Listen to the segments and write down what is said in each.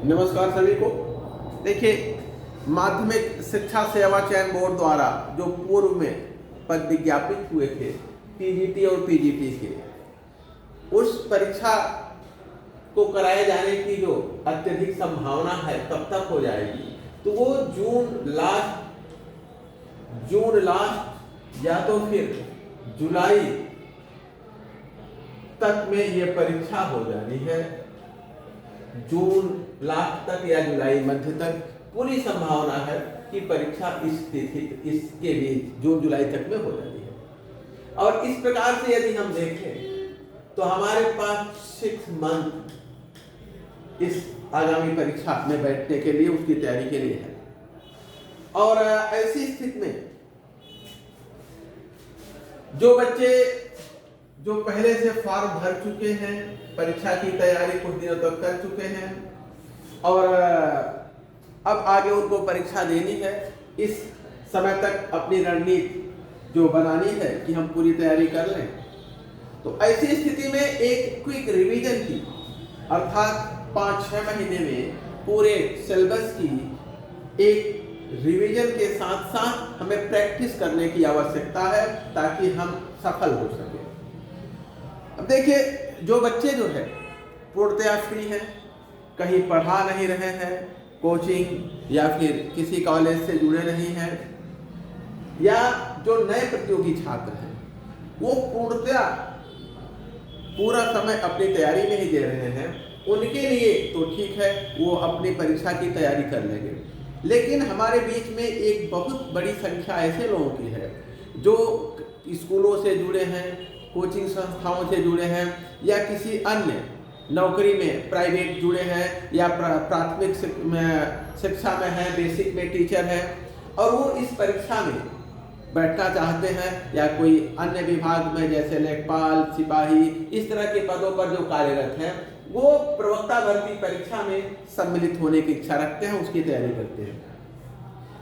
नमस्कार सभी को। देखिए, माध्यमिक शिक्षा सेवा चयन बोर्ड द्वारा जो पूर्व में पद विज्ञापित हुए थे पीजीटी और पीजीटी के, उस परीक्षा को कराए जाने की जो अत्यधिक संभावना है कब तक हो जाएगी, तो वो जून लास्ट या तो फिर जुलाई तक में ये परीक्षा हो जानी है। जून लास्ट तक या जुलाई मध्य तक पूरी संभावना है कि परीक्षा इसके बीच जून जुलाई तक में हो जाती है। और इस प्रकार से यदि हम देखें तो हमारे पास 6 मंथ इस आगामी परीक्षा में बैठने के लिए, उसकी तैयारी के लिए है। और ऐसी स्थिति में जो बच्चे जो पहले से फॉर्म भर चुके हैं, परीक्षा की तैयारी कुछ दिनों तक कर चुके हैं और अब आगे उनको परीक्षा देनी है, इस समय तक अपनी रणनीति जो बनानी है कि हम पूरी तैयारी कर लें, तो ऐसी स्थिति में एक क्विक रिवीजन की, अर्थात 5-6 महीने में पूरे सिलेबस की एक रिवीजन के साथ साथ हमें प्रैक्टिस करने की आवश्यकता है ताकि हम सफल हो सके। अब देखिए, जो बच्चे जो है पूर्णतया फ्री हैं, कहीं पढ़ा नहीं रहे हैं, कोचिंग या फिर किसी कॉलेज से जुड़े नहीं हैं, या जो नए प्रतियोगी छात्र हैं वो पूर्णतया पूरा समय अपनी तैयारी में ही दे रहे हैं, उनके लिए तो ठीक है, वो अपनी परीक्षा की तैयारी कर लेंगे। लेकिन हमारे बीच में एक बहुत बड़ी संख्या ऐसे लोगों की है जो स्कूलों से जुड़े हैं, कोचिंग संस्थाओं से जुड़े हैं, या किसी अन्य नौकरी में प्राइवेट जुड़े हैं, या प्राथमिक शिक्षा में है, बेसिक में टीचर है, और वो इस परीक्षा में बैठना चाहते हैं, या कोई अन्य विभाग में जैसे लेखपाल, सिपाही, इस तरह के पदों पर जो कार्यरत हैं, वो प्रवक्ता भर्ती परीक्षा में सम्मिलित होने की इच्छा रखते हैं, उसकी तैयारी करते हैं।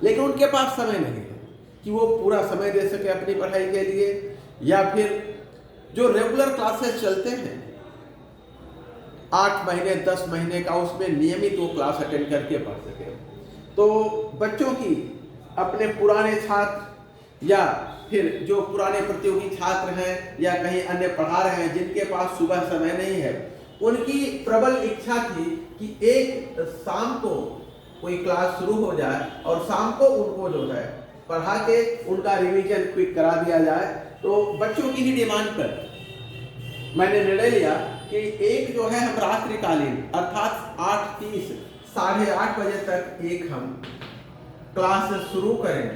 लेकिन उनके पास समय नहीं है कि वो पूरा समय दे सके अपनी पढ़ाई के लिए, या फिर जो रेगुलर क्लासेस चलते हैं 8 महीने 10 महीने का, उसमें नियमित वो क्लास अटेंड करके पढ़ सके। तो बच्चों की अपने पुराने छात्र या फिर जो पुराने प्रतियोगी छात्र हैं या कहीं अन्य पढ़ा रहे हैं जिनके पास सुबह समय नहीं है, उनकी प्रबल इच्छा थी कि एक शाम को कोई क्लास शुरू हो जाए और शाम को उनको जो है पढ़ा के उनका रिवीजन क्विक करा दिया जाए। तो बच्चों की ही डिमांड पर मैंने निर्णय लिया कि एक जो है हम रात्रिकालीन, अर्थात 8:30 8:30 बजे तक एक हम क्लास शुरू करें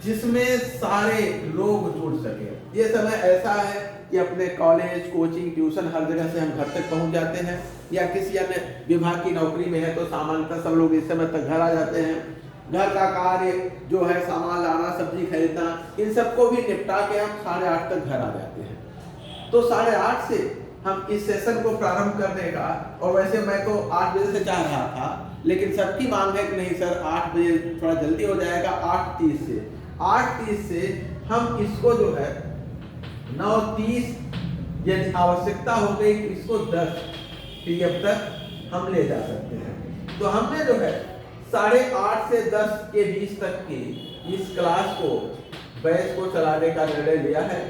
जिसमें सारे लोग जुड़ सके। ये समय ऐसा है कि अपने कॉलेज, कोचिंग, ट्यूशन हर जगह से हम घर तक पहुंच जाते हैं, या किसी अन्य विभाग की नौकरी में है तो सामान्यतः सब लोग इस समय तक घर आ जाते हैं। घर का कार्य जो है, सामान लाना, सब्जी खरीदना, इन सबको भी निपटा के हम 8:30 तक घर आ जाते हैं। तो 8:30 से हम इस सेशन को प्रारंभ करने का, और वैसे मैं तो 8 बजे से चाह रहा था, लेकिन सबकी मांग है कि नहीं सर 8 बजे थोड़ा जल्दी हो जाएगा। 8:30 से हम इसको जो है 9:30 यदि आवश्यकता हो गई तो इसको 10 PM तक हम ले जा सकते हैं। तो हमने जो है 8:30 से 10 के बीच तक की इस क्लास को, बैच को चलाने का निर्णय लिया है।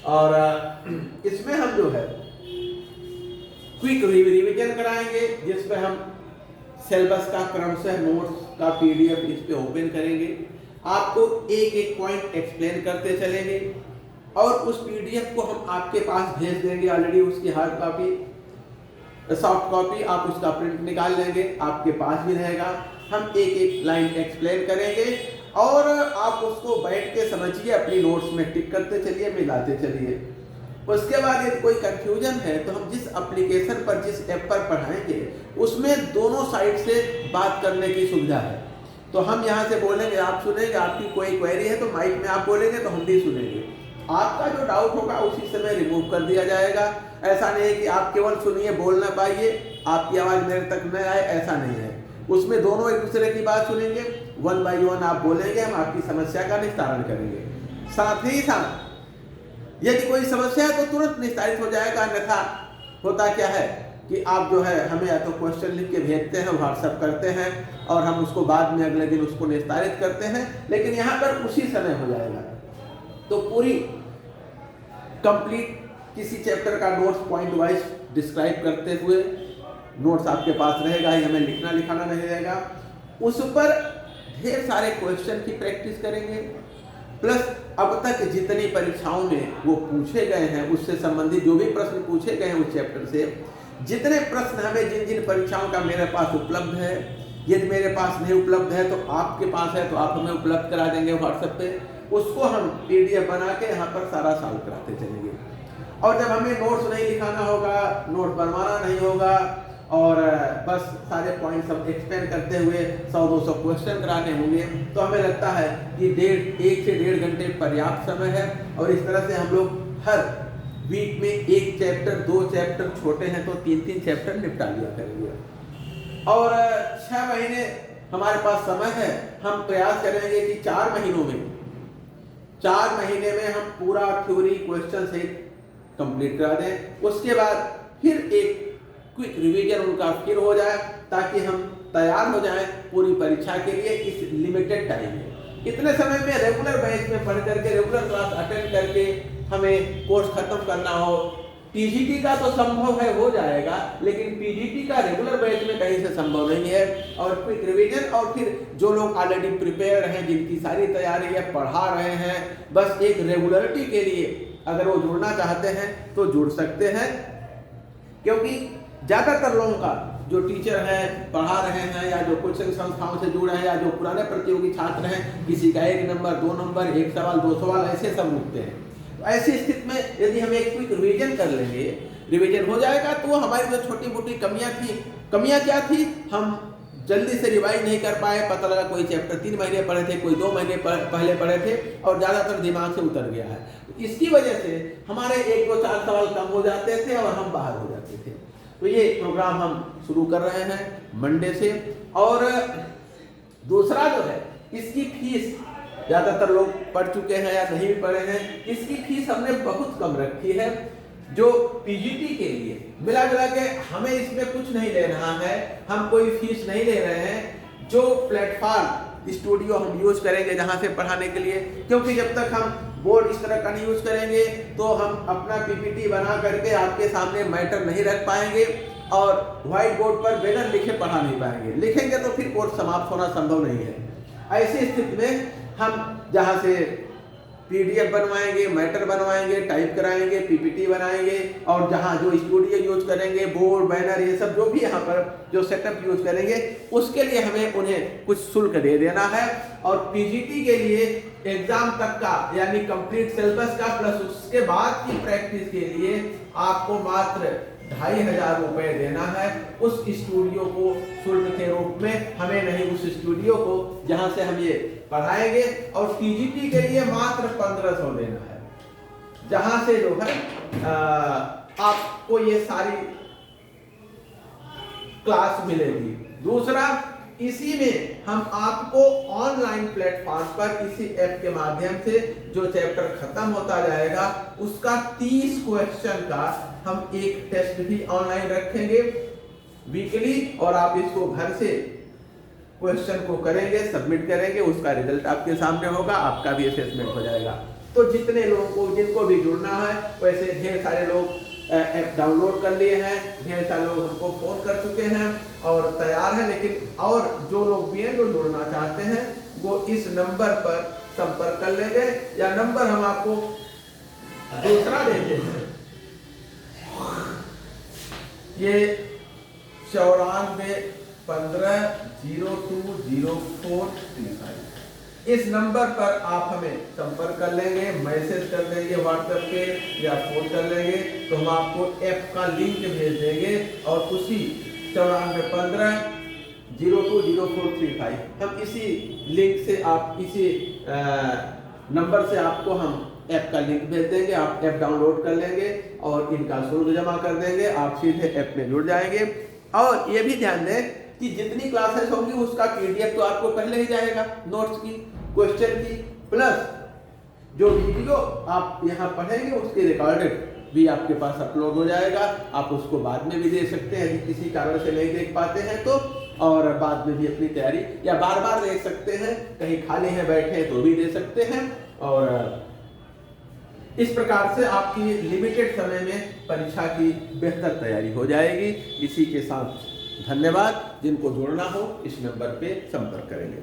और इसमें हम जो है क्विक रिवीजन कराएंगे, जिसमें हम सिलेबस का क्रमशः नोट्स का PDF इस पे ओपन करेंगे, आपको एक एक पॉइंट एक्सप्लेन करते चलेंगे, और उस PDF को हम आपके पास भेज देंगे। ऑलरेडी उसकी हार्ड कॉपी, सॉफ्ट कॉपी, आप उसका प्रिंट निकाल लेंगे, आपके पास भी रहेगा। हम एक एक लाइन एक्सप्लेन करेंगे और आप उसको बैठ के समझिए, अपनी नोट्स में टिक करते चलिए, मिलाते चलिए। उसके बाद यदि कोई कंफ्यूजन है तो हम जिस एप्लीकेशन पर, जिस ऐप पर पढ़ाएंगे, उसमें दोनों साइड से बात करने की सुविधा है। तो हम यहाँ से बोलेंगे, आप सुनेंगे, आपकी कोई क्वेरी है तो माइक में आप बोलेंगे तो हम भी सुनेंगे। आपका जो डाउट होगा उसी समय रिमूव कर दिया जाएगा। ऐसा नहीं है कि आप केवल सुनिए, बोल ना पाइए, आपकी आवाज़ मेरे तक न आए, ऐसा नहीं है। उसमें दोनों एक दूसरे की बात सुनेंगे, 1 by 1 आप बोलेंगे, हम आपकी समस्या का निस्तारण करेंगे। साथ ही साथ यदि कोई समस्या है तो तुरंत निस्तारित हो जाएगा, अन्यथा होता क्या है कि आप जो है हमें या तो क्वेश्चन लिख के भेजते हैं, व्हाट्सएप करते हैं और हम उसको बाद में अगले दिन उसको निस्तारित करते हैं, लेकिन यहाँ पर उसी समय हो जाएगा। तो पूरी कंप्लीट किसी चैप्टर का नोट्स पॉइंट वाइज डिस्क्राइब करते हुए नोट्स आपके पास रहेगा ही, हमें लिखना लिखाना नहीं रहेगा। उस पर ढेर सारे क्वेश्चन की प्रैक्टिस करेंगे, प्लस अब तक जितनी परीक्षाओं में वो पूछे गए हैं उससे संबंधित जो भी प्रश्न पूछे गए हैं उस चैप्टर से, जितने प्रश्न हमें जिन जिन परीक्षाओं का मेरे पास उपलब्ध है, यदि मेरे पास नहीं उपलब्ध है तो आपके पास है तो आप हमें उपलब्ध करा देंगे व्हाट्सएप पे, उसको हम PDF बना के यहाँ पर सारा सॉल्व कराते चलेंगे। और जब हमें नोट्स नहीं लिखाना होगा, नोट बनवाना नहीं होगा और बस सारे पॉइंट्स हम एक्सप्लेन करते हुए 100-200 क्वेश्चन कराने होंगे, तो हमें लगता है कि 1 से 1.5 घंटे पर्याप्त समय है। और इस तरह से हम लोग हर वीक में 1 चैप्टर 2 चैप्टर, छोटे हैं तो 3-3 चैप्टर निपटा लिया करेंगे। और 6 महीने हमारे पास समय है, हम प्रयास करेंगे कि 4 महीने में हम पूरा थ्योरी क्वेश्चन से कंप्लीट करा दें। उसके बाद फिर एक क्विक रिवीजन उनका फिर हो जाए, ताकि हम तैयार हो जाएं पूरी परीक्षा के लिए इस लिमिटेड टाइम में। इतने समय में रेगुलर बैच में पढ़ करके, रेगुलर क्लास अटेंड करके हमें कोर्स खत्म करना हो, TGT का तो संभव है, हो जाएगा, लेकिन PGT का रेगुलर बैच में कहीं से संभव नहीं है। और क्विक रिवीजन, और फिर जो लोग ऑलरेडी प्रिपेयर हैं, जिनकी सारी तैयारी है, पढ़ा रहे हैं, बस एक रेगुलरिटी के लिए अगर वो जुड़ना चाहते हैं तो जुड़ सकते हैं। क्योंकि ज़्यादातर लोगों का जो टीचर हैं, पढ़ा रहे हैं, या जो कोचिंग संस्थाओं से जुड़े हैं, या जो पुराने प्रतियोगी छात्र हैं, किसी का 1 नंबर 2 नंबर, 1 सवाल 2 सवाल ऐसे सब रुकते हैं। तो ऐसी स्थिति में यदि हम एक क्विक रिवीजन कर लेंगे, रिवीजन हो जाएगा, तो हमारी जो छोटी मोटी कमियां क्या थी, हम जल्दी से रिवाइज नहीं कर पाए, पता लगा कोई चैप्टर 3 महीने पढ़े थे, कोई 2 महीने पहले पढ़े थे और ज़्यादातर दिमाग से उतर गया है। तो इसकी वजह से हमारे 1 2 4 सवाल कम हो जाते थे और हम बाहर हो जाते थे। तो ये प्रोग्राम हम शुरू कर रहे हैं मंडे से। और दूसरा जो है, इसकी फीस ज़्यादातर लोग पढ़ चुके हैं या नहीं भी पढ़े हैं, इसकी फीस हमने बहुत कम रखी है। जो PGT के लिए मिला जुला के हमें इसमें कुछ नहीं ले रहा है, हम कोई फीस नहीं ले रहे हैं। जो प्लेटफॉर्म स्टूडियो हम यूज करेंगे जहां से पढ़ाने के लिए, क्योंकि जब तक हम बोर्ड इस तरह का नहीं यूज करेंगे तो हम अपना PPT बना करके आपके सामने मैटर नहीं रख पाएंगे और व्हाइट बोर्ड पर बैनर लिखे पढ़ा नहीं पाएंगे। लिखेंगे तो फिर कोर्स समाप्त होना संभव नहीं है। ऐसी स्थिति में हम जहां से PDF बनवाएंगे, मैटर बनवाएंगे, टाइप कराएंगे, PPT बनाएंगे, और जहां जो स्टूडियो यूज करेंगे, बोर्ड बैनर ये सब जो भी यहाँ पर जो सेटअप यूज करेंगे, उसके लिए हमें उन्हें कुछ शुल्क दे देना है। और PGT के लिए एग्जाम तक का यानी कंप्लीट सिलेबस का प्लस उसके बाद की प्रैक्टिस के लिए आपको मात्र 2500 रुपए देना है उस स्टूडियो को शुल्क के रूप में, हमें नहीं, उस स्टूडियो को जहां से हम ये पढ़ाएंगे। और PGT के लिए मात्र 1500 देना है, जहां से जो है आपको ये सारी क्लास मिलेगी। दूसरा, इसी में हम आपको ऑनलाइन प्लेटफॉर्म पर इसी ऐप के माध्यम से जो चैप्टर खत्म होता जाएगा उसका 30 क्वेश्चन का हम एक टेस्ट भी ऑनलाइन रखेंगे वीकली, और आप इसको घर से क्वेश्चन को करेंगे, सबमिट करेंगे, उसका रिजल्ट आपके सामने होगा, आपका भी असेसमेंट हो जाएगा। तो जितने लोगों को, जिनको भी जुड़ना है, वैसे ढेर सारे लोग ऐप डाउनलोड कर लिए हैं, ढेर सारे लोग हमको फोन कर चुके हैं और तैयार हैं, लेकिन और जो लोग भी हैं जो जुड़ना चाहते हैं वो इस नंबर पर संपर्क कर लेंगे, या नंबर हम आपको दूसरा देते हैं, ये 9415020435। इस नंबर पर आप हमें संपर्क कर लेंगे, मैसेज कर देंगे व्हाट्सएप पे या फोन कर लेंगे, तो हम आपको ऐप का लिंक भेज देंगे और उसी 9415020435 हम इसी लिंक से, आप इसी नंबर से आपको हम ऐप का लिंक भेज देंगे, आप ऐप डाउनलोड कर लेंगे और इनका शुल्क जमा कर देंगे, आप सीधे ऐप में जुड़ जाएंगे। और ये भी ध्यान दें कि जितनी क्लासेस होंगी उसका PDF तो आपको पहले ही जाएगा, नोट्स की, क्वेश्चन की, प्लस जो वीडियो आप यहाँ पढ़ेंगे उसकी रिकॉर्डेड भी आपके पास अपलोड हो जाएगा। आप उसको बाद में भी दे सकते हैं यदि किसी कारण से नहीं देख पाते हैं तो, और बाद में भी अपनी तैयारी या बार बार दे सकते हैं, कहीं खाली है बैठे हैं तो भी दे सकते हैं। और इस प्रकार से आपकी लिमिटेड समय में परीक्षा की बेहतर तैयारी हो जाएगी। इसी के साथ धन्यवाद। जिनको जुड़ना हो इस नंबर पे संपर्क करेंगे।